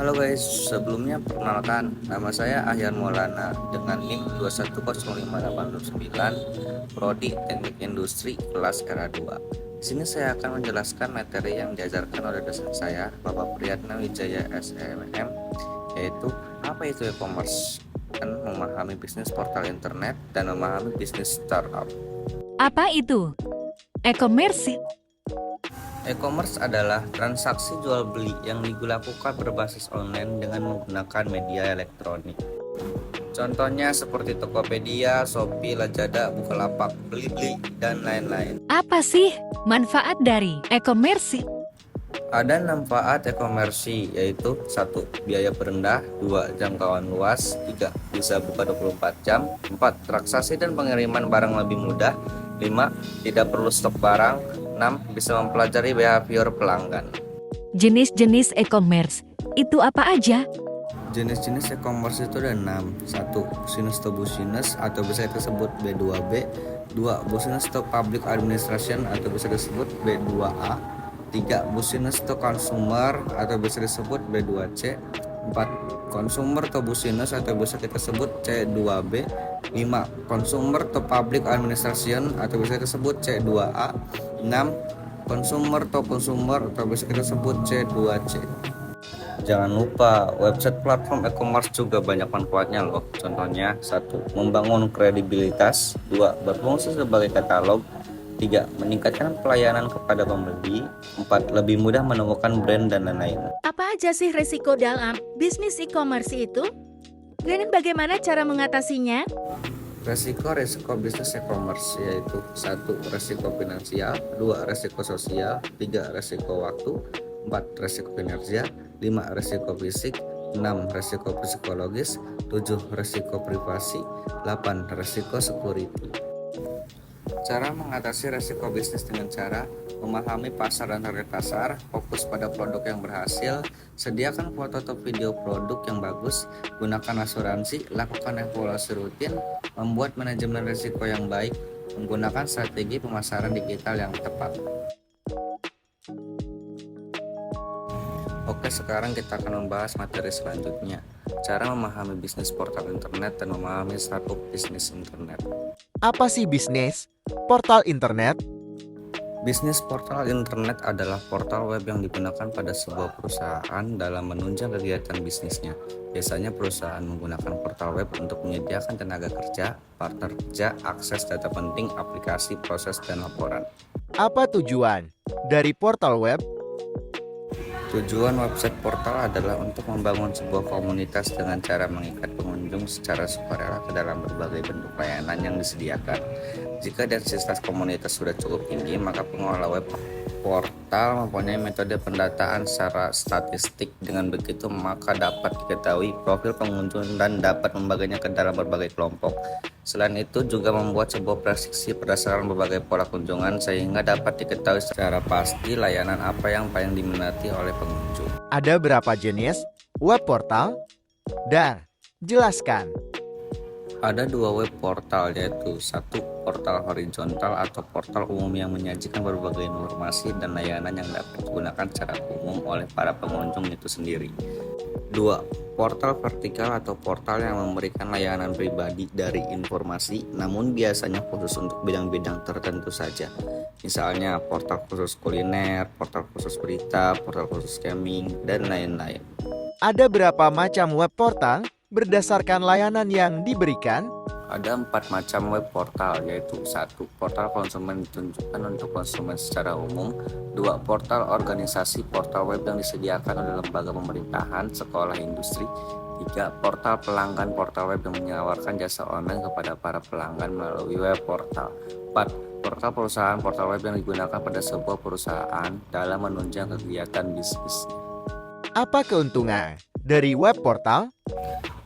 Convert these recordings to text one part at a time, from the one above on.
Halo guys, sebelumnya perkenalkan nama saya Ahyan Maulana dengan NIM 2105809, Prodi Teknik Industri kelas era 2. Di sini saya akan menjelaskan materi yang diajarkan oleh dosen saya, Bapak Priyatna Wijaya SMM, yaitu apa itu e-commerce dan memahami bisnis portal internet dan memahami bisnis startup. Apa itu? E-commerce. E-commerce adalah transaksi jual beli yang dilakukan berbasis online dengan menggunakan media elektronik. Contohnya seperti Tokopedia, Shopee, Lazada, Bukalapak, Blibli, dan lain-lain. Apa sih manfaat dari e-commerce? Ada manfaat e-commerce yaitu 1. Biaya berendah, 2. Jangkauan luas, 3. Bisa buka 24 jam, 4. Transaksi dan pengiriman barang lebih mudah, 5. Tidak perlu stok barang, 6. Bisa mempelajari behavior pelanggan. Jenis-jenis e-commerce itu apa aja? Jenis-jenis e-commerce itu ada 6. 1. Business to business atau bisa disebut B2B. 2. Business to public administration atau bisa disebut B2A. 3. Business to consumer atau bisa disebut B2C. 4. Consumer to business atau bisa kita sebut C2B. 5. Consumer to public administration atau bisa disebut C2A. 6. Consumer to consumer atau bisa kita sebut C2C. Jangan lupa, website platform e-commerce juga banyak manfaatnya loh. Contohnya, 1. Membangun kredibilitas. 2. Berfungsi sebagai katalog. 3. Meningkatkan pelayanan kepada pembeli. 4. Lebih mudah menemukan brand dan lain-lain. Apa aja sih resiko dalam bisnis e-commerce itu? Dan bagaimana cara mengatasinya? Resiko bisnis e-commerce yaitu 1. Resiko finansial. 2. Resiko sosial. 3. Resiko waktu. 4. Resiko kinerja. 5. Resiko fisik. 6. Resiko psikologis. 7. Resiko privasi. 8. Resiko security. Cara mengatasi resiko bisnis dengan cara memahami pasar dan target pasar, fokus pada produk yang berhasil, sediakan foto atau video produk yang bagus, gunakan asuransi, lakukan evaluasi rutin, membuat manajemen risiko yang baik, menggunakan strategi pemasaran digital yang tepat. Oke, sekarang kita akan membahas materi selanjutnya, cara memahami bisnis portal internet dan memahami startup bisnis internet. Apa sih bisnis portal internet? Bisnis portal internet adalah portal web yang digunakan pada sebuah perusahaan dalam menunjang kegiatan bisnisnya. Biasanya perusahaan menggunakan portal web untuk menyediakan tenaga kerja, partner kerja, akses data penting, aplikasi, proses, dan laporan. Apa tujuan dari portal web? Tujuan website portal adalah untuk membangun sebuah komunitas dengan cara mengikat pengunjung secara sukarela ke dalam berbagai bentuk layanan yang disediakan. Jika densitas komunitas sudah cukup tinggi, maka pengelola web portal mempunyai metode pendataan secara statistik. Dengan begitu, maka dapat diketahui profil pengunjung dan dapat membaginya ke dalam berbagai kelompok. Selain itu, juga membuat sebuah prediksi berdasarkan berbagai pola kunjungan sehingga dapat diketahui secara pasti layanan apa yang paling diminati oleh pengunjung. Ada berapa jenis web portal? Dan jelaskan. Ada 2 web portal, yaitu 1. Portal horizontal atau portal umum yang menyajikan berbagai informasi dan layanan yang dapat digunakan secara umum oleh para pengunjung itu sendiri. 2. Portal vertikal atau portal yang memberikan layanan pribadi dari informasi, namun biasanya khusus untuk bidang-bidang tertentu saja. Misalnya portal khusus kuliner, portal khusus berita, portal khusus gaming, dan lain-lain. Ada berapa macam web portal berdasarkan layanan yang diberikan? Ada 4 macam web portal, yaitu 1. Portal konsumen ditunjukkan untuk konsumen secara umum. 2. Portal organisasi, portal web yang disediakan oleh lembaga pemerintahan, sekolah, industri. 3. Portal pelanggan, portal web yang menawarkan jasa online kepada para pelanggan melalui web portal. 4. Portal perusahaan, portal web yang digunakan pada sebuah perusahaan dalam menunjang kegiatan bisnis. Apa keuntungan dari web portal?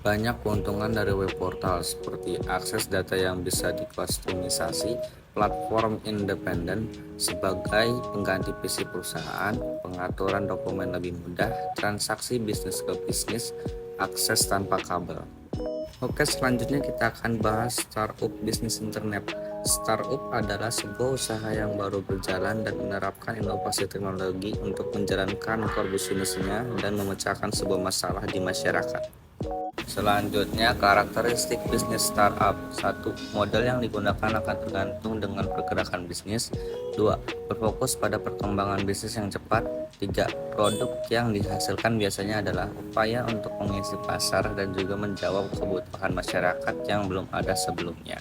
Banyak keuntungan dari web portal seperti akses data yang bisa dikustomisasi, platform independen sebagai pengganti PC perusahaan, pengaturan dokumen lebih mudah, transaksi bisnis ke bisnis, akses tanpa kabel. Oke, selanjutnya kita akan bahas startup bisnis internet. Startup adalah sebuah usaha yang baru berjalan dan menerapkan inovasi teknologi untuk menjalankan core bisnisnya dan memecahkan sebuah masalah di masyarakat. Selanjutnya, karakteristik bisnis startup. 1. Model yang digunakan akan tergantung dengan pergerakan bisnis. 2. Berfokus pada perkembangan bisnis yang cepat. 3. Produk yang dihasilkan biasanya adalah upaya untuk mengisi pasar dan juga menjawab kebutuhan masyarakat yang belum ada sebelumnya.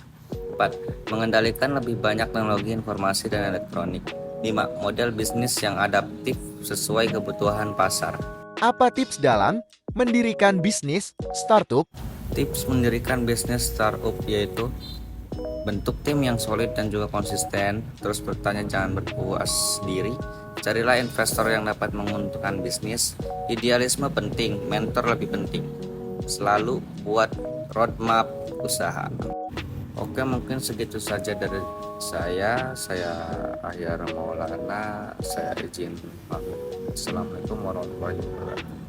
4. Mengendalikan lebih banyak teknologi informasi dan elektronik. 5. Model bisnis yang adaptif sesuai kebutuhan pasar. Apa tips dalam mendirikan bisnis startup? Tips mendirikan bisnis startup yaitu bentuk tim yang solid dan juga konsisten. Terus bertanya, jangan berpuas diri. Carilah investor yang dapat menguntungkan bisnis. Idealisme penting, mentor lebih penting. Selalu buat roadmap usaha. Oke, mungkin segitu saja dari saya. Saya Ahyar Maulana. Saya izin pamit. Assalamualaikum warahmatullahi wabarakatuh.